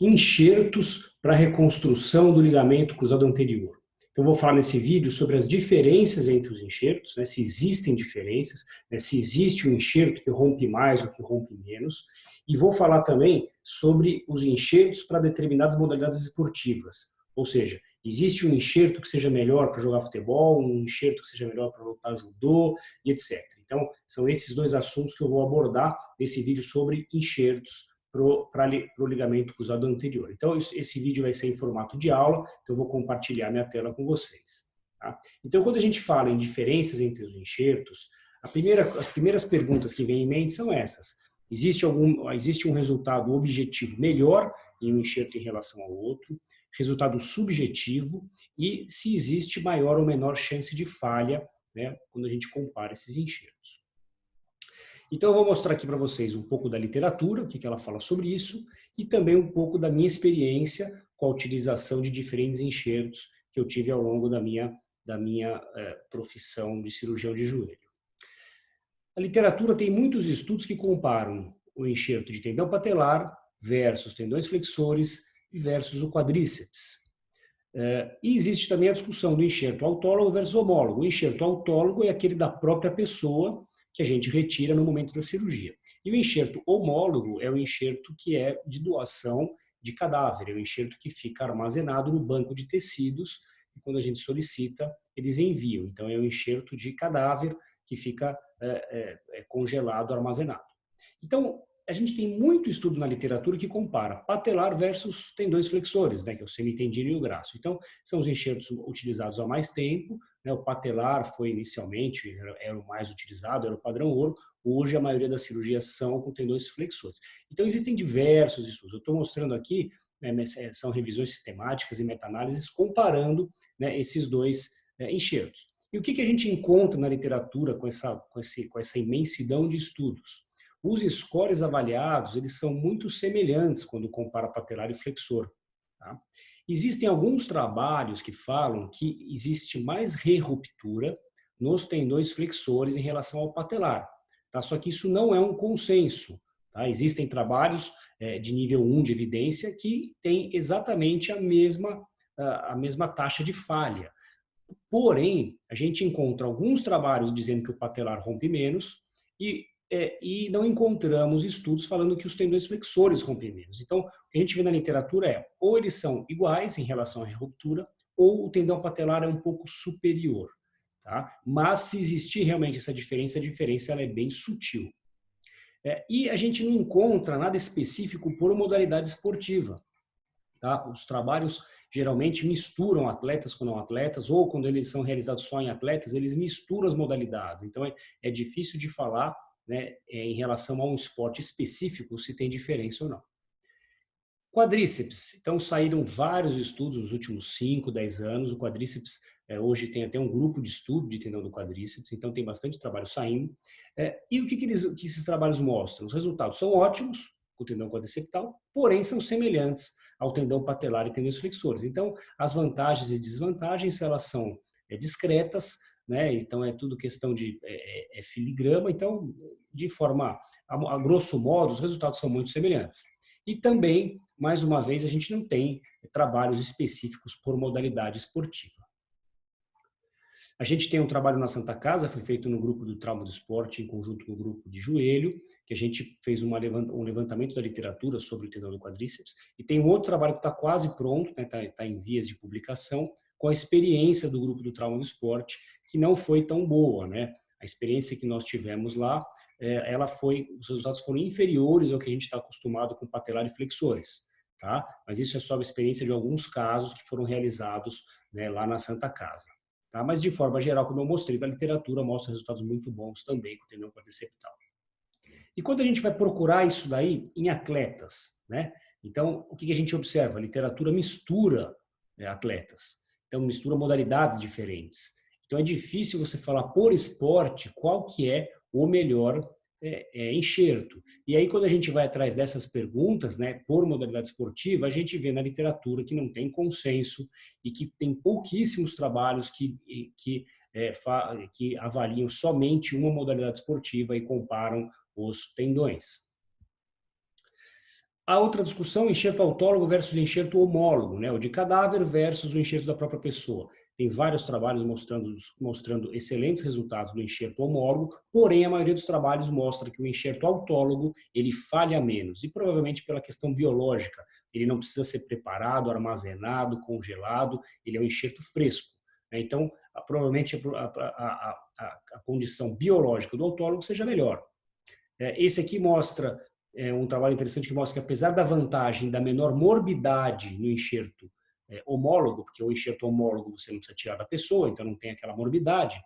enxertos para reconstrução do ligamento cruzado anterior. Então, eu vou falar nesse vídeo sobre as diferenças entre os enxertos, né, se existem diferenças, né, se existe um enxerto que rompe mais ou que rompe menos, e vou falar também sobre os enxertos para determinadas modalidades esportivas, ou seja, existe um enxerto que seja melhor para jogar futebol, um enxerto que seja melhor para lutar judô e etc. Então, são esses dois assuntos que eu vou abordar nesse vídeo sobre enxertos para o ligamento cruzado anterior. Então, esse vídeo vai ser em formato de aula, então eu vou compartilhar minha tela com vocês. Tá? Então, quando a gente fala em diferenças entre os enxertos, as primeiras perguntas que vêm em mente são essas. Existe um resultado objetivo melhor em um enxerto em relação ao outro, resultado subjetivo e se existe maior ou menor chance de falha, né, quando a gente compara esses enxertos. Então, eu vou mostrar aqui para vocês um pouco da literatura, o que ela fala sobre isso, e também um pouco da minha experiência com a utilização de diferentes enxertos que eu tive ao longo da minha profissão de cirurgião de joelho. A literatura tem muitos estudos que comparam o enxerto de tendão patelar versus tendões flexores versus o quadríceps. E existe também a discussão do enxerto autólogo versus homólogo. O enxerto autólogo é aquele da própria pessoa que a gente retira no momento da cirurgia. E o enxerto homólogo é o enxerto que é de doação de cadáver, é o enxerto que fica armazenado no banco de tecidos e quando a gente solicita, eles enviam. Então é o enxerto de cadáver que fica congelado, armazenado. Então, a gente tem muito estudo na literatura que compara patelar versus tendões flexores, né, que é o semitendino e o graço. Então, são os enxertos utilizados há mais tempo, né, o patelar foi inicialmente, era o mais utilizado, era o padrão ouro, hoje a maioria das cirurgias são com tendões flexores. Então, existem diversos estudos. Eu estou mostrando aqui, né, são revisões sistemáticas e meta-análises comparando, né, esses dois enxertos. E o que a gente encontra na literatura com essa imensidão de estudos? Os scores avaliados, eles são muito semelhantes quando compara patelar e flexor. Tá? Existem alguns trabalhos que falam que existe mais re-ruptura nos tendões flexores em relação ao patelar. Tá? Só que isso não é um consenso. Tá? Existem trabalhos de nível 1 de evidência que têm exatamente a mesma taxa de falha. Porém, a gente encontra alguns trabalhos dizendo que o patelar rompe menos e não encontramos estudos falando que os tendões flexores rompem menos. Então, o que a gente vê na literatura é ou eles são iguais em relação à ruptura ou o tendão patelar é um pouco superior. Tá? Mas se existir realmente essa diferença, a diferença ela é bem sutil. E a gente não encontra nada específico por modalidade esportiva. Tá? Os trabalhos geralmente misturam atletas com não atletas, ou quando eles são realizados só em atletas, eles misturam as modalidades. Então, é difícil de falar, né, em relação a um esporte específico se tem diferença ou não. Quadríceps. Então, saíram vários estudos nos últimos 5, 10 anos. O quadríceps, hoje tem até um grupo de estudo de tendão do quadríceps, então tem bastante trabalho saindo. E o que esses trabalhos mostram? Os resultados são ótimos com o tendão quadriceptal, porém são semelhantes ao tendão patelar e tendões flexores. Então, as vantagens e desvantagens, elas são discretas, né? Então, é tudo questão de filigrama. Então, de forma, a grosso modo, os resultados são muito semelhantes. E também, mais uma vez, a gente não tem trabalhos específicos por modalidade esportiva. A gente tem um trabalho na Santa Casa, foi feito no grupo do trauma do esporte, em conjunto com o grupo de joelho, que a gente fez um levantamento da literatura sobre o tendão do quadríceps. E tem um outro trabalho que está quase pronto, né, tá em vias de publicação, com a experiência do grupo do trauma do esporte, que não foi tão boa, né? A experiência que nós tivemos lá, os resultados foram inferiores ao que a gente está acostumado com patelar e flexores. Tá? Mas isso é só a experiência de alguns casos que foram realizados, né, lá na Santa Casa. Tá? Mas, de forma geral, como eu mostrei, a literatura mostra resultados muito bons também com o tendão quadriceptal. E quando a gente vai procurar isso daí em atletas, né? Então, o que a gente observa? A literatura mistura atletas. Então, mistura modalidades diferentes. Então, é difícil você falar por esporte qual que é o melhor enxerto. E aí, quando a gente vai atrás dessas perguntas, né, por modalidade esportiva, a gente vê na literatura que não tem consenso e que tem pouquíssimos trabalhos que avaliam somente uma modalidade esportiva e comparam os tendões. A outra discussão, enxerto autólogo versus enxerto homólogo, né? O de cadáver versus o enxerto da própria pessoa. Tem vários trabalhos mostrando excelentes resultados do enxerto homólogo, porém a maioria dos trabalhos mostra que o enxerto autólogo ele falha menos, e provavelmente pela questão biológica. Ele não precisa ser preparado, armazenado, congelado, ele é um enxerto fresco. Então, provavelmente a condição biológica do autólogo seja melhor. Esse aqui mostra um trabalho interessante que mostra que, apesar da vantagem da menor morbidade no enxerto homólogo, porque o enxerto homólogo você não precisa tirar da pessoa, então não tem aquela morbidade,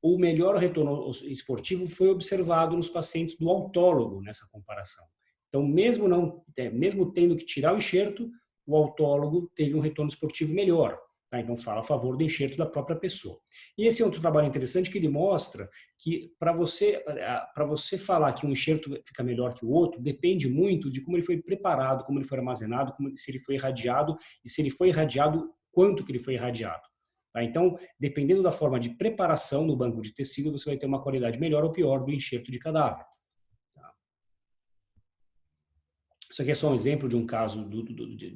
o melhor retorno esportivo foi observado nos pacientes do autólogo nessa comparação. Então, mesmo tendo que tirar o enxerto, o autólogo teve um retorno esportivo melhor. Tá? Então, fala a favor do enxerto da própria pessoa. E esse é outro trabalho interessante que ele mostra que para você falar que um enxerto fica melhor que o outro, depende muito de como ele foi preparado, como ele foi armazenado, se ele foi irradiado e se ele foi irradiado, quanto que ele foi irradiado. Tá? Então, dependendo da forma de preparação no banco de tecido, você vai ter uma qualidade melhor ou pior do enxerto de cadáver. Tá? Isso aqui é só um exemplo de um caso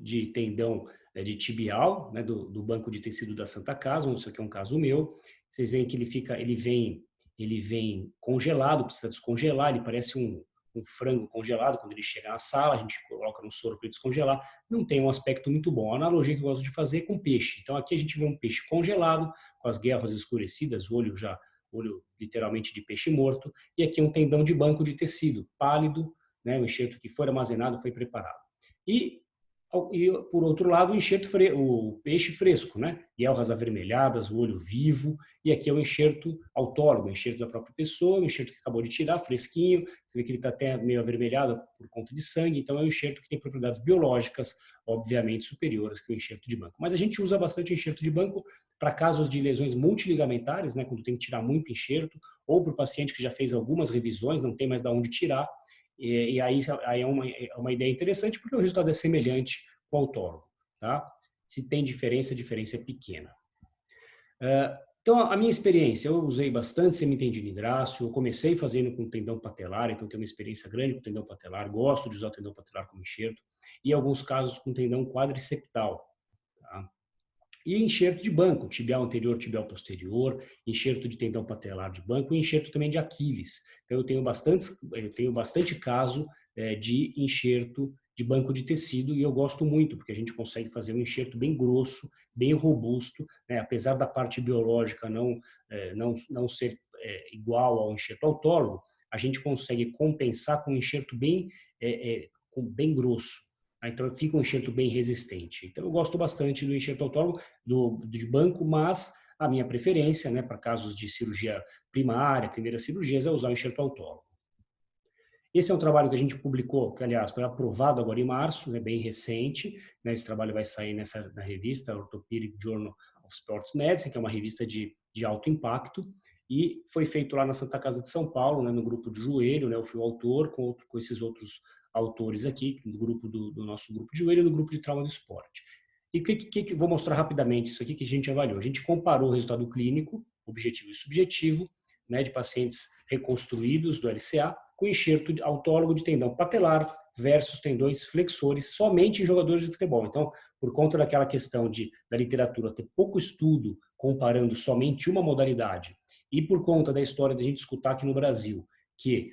de tendão de tibial, né, do banco de tecido da Santa Casa. Isso aqui é um caso meu. Vocês veem que ele vem congelado, precisa descongelar, ele parece um frango congelado. Quando ele chega na sala, a gente coloca no soro para descongelar. Não tem um aspecto muito bom. A analogia que eu gosto de fazer é com peixe. Então aqui a gente vê um peixe congelado, com as guerras escurecidas, olho literalmente de peixe morto, e aqui um tendão de banco de tecido, pálido, né, o enxerto que foi armazenado, foi preparado. E por outro lado, o peixe fresco, né? Guelras avermelhadas, o olho vivo, e aqui é o enxerto autólogo, o enxerto da própria pessoa, o enxerto que acabou de tirar, fresquinho, você vê que ele está até meio avermelhado por conta de sangue, então é um enxerto que tem propriedades biológicas, obviamente, superiores que o enxerto de banco. Mas a gente usa bastante enxerto de banco para casos de lesões multiligamentares, né? Quando tem que tirar muito enxerto, ou para o paciente que já fez algumas revisões, não tem mais de onde tirar. E aí é uma ideia interessante, porque o resultado é semelhante com o autólogo. Tá? Se tem diferença, a diferença é pequena. Então, a minha experiência, eu usei bastante semitendina hidráceo, eu comecei fazendo com tendão patelar, então tenho uma experiência grande com tendão patelar, gosto de usar o tendão patelar como enxerto, e alguns casos com tendão quadriceptal. Tá? E enxerto de banco, tibial anterior, tibial posterior, enxerto de tendão patelar de banco e enxerto também de Aquiles. Então eu tenho bastante caso de enxerto de banco de tecido e eu gosto muito, porque a gente consegue fazer um enxerto bem grosso, bem robusto, né? Apesar da parte biológica não ser igual ao enxerto autólogo, a gente consegue compensar com um enxerto bem grosso. Então fica um enxerto bem resistente. Então eu gosto bastante do enxerto autólogo de banco, mas a minha preferência, né, para casos de cirurgia primária, primeiras cirurgias, é usar o enxerto autólogo. Esse é um trabalho que a gente publicou, que aliás foi aprovado agora em março, é bem recente, né, esse trabalho vai sair na revista Orthopedic Journal of Sports Medicine, que é uma revista de alto impacto, e foi feito lá na Santa Casa de São Paulo, né, no grupo de joelho, né, eu fui o autor com esses outros autores aqui, do nosso grupo de joelho e do grupo de trauma do esporte. E vou mostrar rapidamente isso aqui que a gente avaliou. A gente comparou o resultado clínico, objetivo e subjetivo, né, de pacientes reconstruídos do LCA com enxerto autólogo de tendão patelar versus tendões flexores somente em jogadores de futebol. Então, por conta daquela questão da literatura ter pouco estudo comparando somente uma modalidade e por conta da história de a gente escutar aqui no Brasil que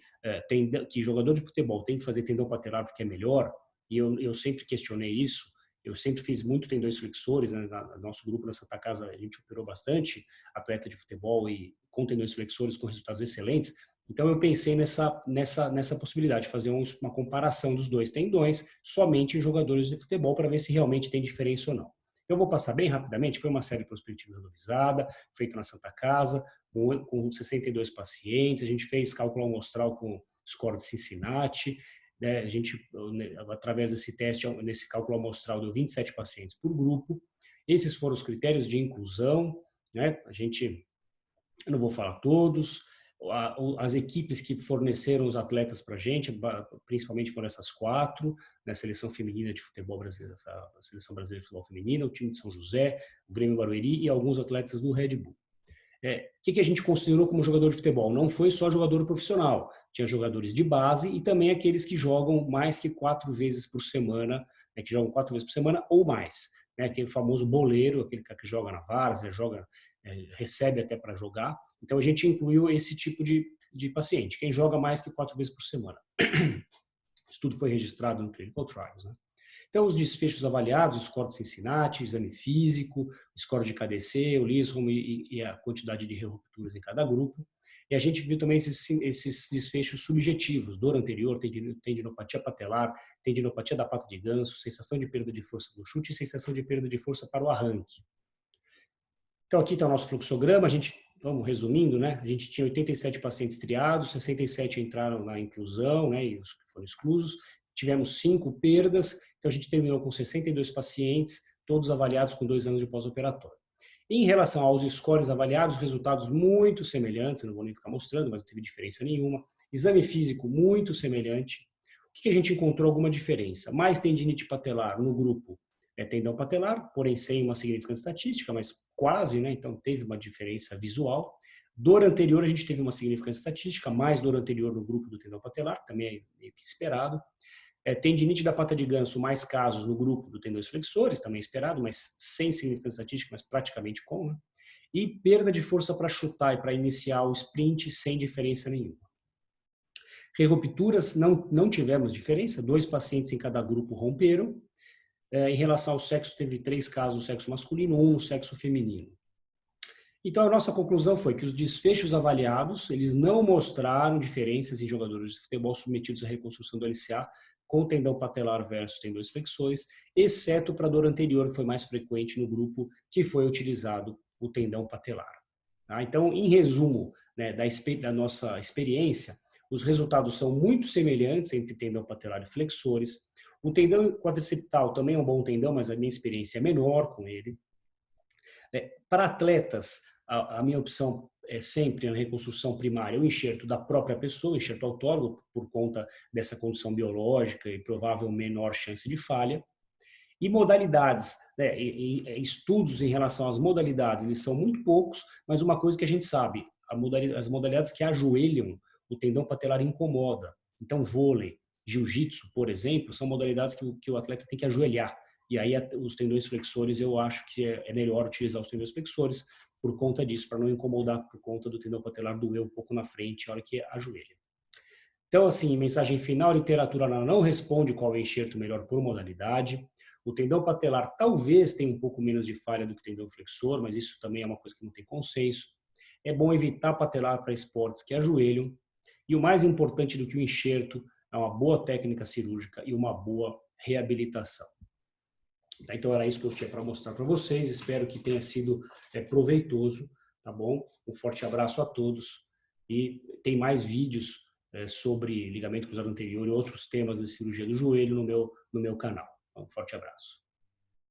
jogador de futebol tem que fazer tendão patelar porque é melhor, e eu sempre questionei isso, eu sempre fiz muito tendões flexores, né? No nosso grupo na Santa Casa a gente operou bastante atleta de futebol e com tendões flexores com resultados excelentes. Então eu pensei nessa possibilidade de fazer uma comparação dos dois tendões somente em jogadores de futebol para ver se realmente tem diferença ou não. Eu vou passar bem rapidamente, foi uma série prospectiva randomizada, feita na Santa Casa, com 62 pacientes, a gente fez cálculo amostral com score de Cincinnati, né? A gente, através desse teste, nesse cálculo amostral, deu 27 pacientes por grupo. Esses foram os critérios de inclusão, né? Eu não vou falar todos, as equipes que forneceram os atletas para a gente, principalmente foram essas 4, né, a seleção feminina de futebol brasileiro, a seleção brasileira de futebol feminina, o time de São José, o Grêmio Barueri e alguns atletas do Red Bull. que a gente considerou como jogador de futebol? Não foi só jogador profissional, tinha jogadores de base e também aqueles que jogam mais que 4 vezes por semana, que jogam 4 vezes por semana ou mais. Aquele famoso boleiro, aquele que joga na várzea, recebe até para jogar. Então a gente incluiu esse tipo de paciente, quem joga mais que 4 vezes por semana. Isso tudo foi registrado no Clinical Trials, né? Então, os desfechos avaliados, o score de Cincinnati, o exame físico, o score de KDC, o Lisholm e a quantidade de rupturas em cada grupo. E a gente viu também esses desfechos subjetivos, dor anterior, tendinopatia patelar, tendinopatia da pata de ganso, sensação de perda de força no chute e sensação de perda de força para o arranque. Então, aqui está o nosso fluxograma, vamos resumindo, né? A gente tinha 87 pacientes triados, 67 entraram na inclusão, né? E os que foram exclusos. Tivemos 5 perdas, então a gente terminou com 62 pacientes, todos avaliados com 2 anos de pós-operatório. Em relação aos scores avaliados, resultados muito semelhantes, eu não vou nem ficar mostrando, mas não teve diferença nenhuma. Exame físico muito semelhante. O que a gente encontrou alguma diferença? Mais tendinite patelar no grupo tendão patelar, porém sem uma significância estatística, mas quase, né? Então teve uma diferença visual. Dor anterior a gente teve uma significância estatística, mais dor anterior no grupo do tendão patelar, também é meio que esperado. Tendinite da pata de ganso, mais casos no grupo do tendões flexores, também esperado, mas sem significância estatística, mas praticamente com, né? E perda de força para chutar e para iniciar o sprint sem diferença nenhuma. Rerupturas, não tivemos diferença, 2 pacientes em cada grupo romperam. Em relação ao sexo, teve 3 casos no sexo masculino, 1 no sexo feminino. Então, a nossa conclusão foi que os desfechos avaliados, eles não mostraram diferenças em jogadores de futebol submetidos à reconstrução do LCA com tendão patelar versus tendões flexores, exceto para a dor anterior, que foi mais frequente no grupo que foi utilizado o tendão patelar. Tá? Então, em resumo, né, da nossa experiência, os resultados são muito semelhantes entre tendão patelar e flexores. O tendão quadriceptal também é um bom tendão, mas a minha experiência é menor com ele. Para atletas, a minha opção é sempre na reconstrução primária o enxerto da própria pessoa, o enxerto autólogo, por conta dessa condição biológica e provável menor chance de falha. E modalidades, né, estudos em relação às modalidades, eles são muito poucos, mas uma coisa que a gente sabe, as modalidades que ajoelham, o tendão patelar incomoda. Então, vôlei, jiu-jitsu, por exemplo, são modalidades que o atleta tem que ajoelhar. E aí os tendões flexores, eu acho que é melhor utilizar os tendões flexores por conta disso, para não incomodar por conta do tendão patelar doer um pouco na frente, na hora que ajoelha. Então, assim, mensagem final, a literatura não responde qual é o enxerto melhor por modalidade. O tendão patelar talvez tenha um pouco menos de falha do que o tendão flexor, mas isso também é uma coisa que não tem consenso. É bom evitar patelar para esportes que ajoelham. E o mais importante do que o enxerto é uma boa técnica cirúrgica e uma boa reabilitação. Então era isso que eu tinha para mostrar para vocês. Espero que tenha sido proveitoso, tá bom? Um forte abraço a todos e tem mais vídeos sobre ligamento cruzado anterior e outros temas de cirurgia do joelho no meu canal. Um forte abraço.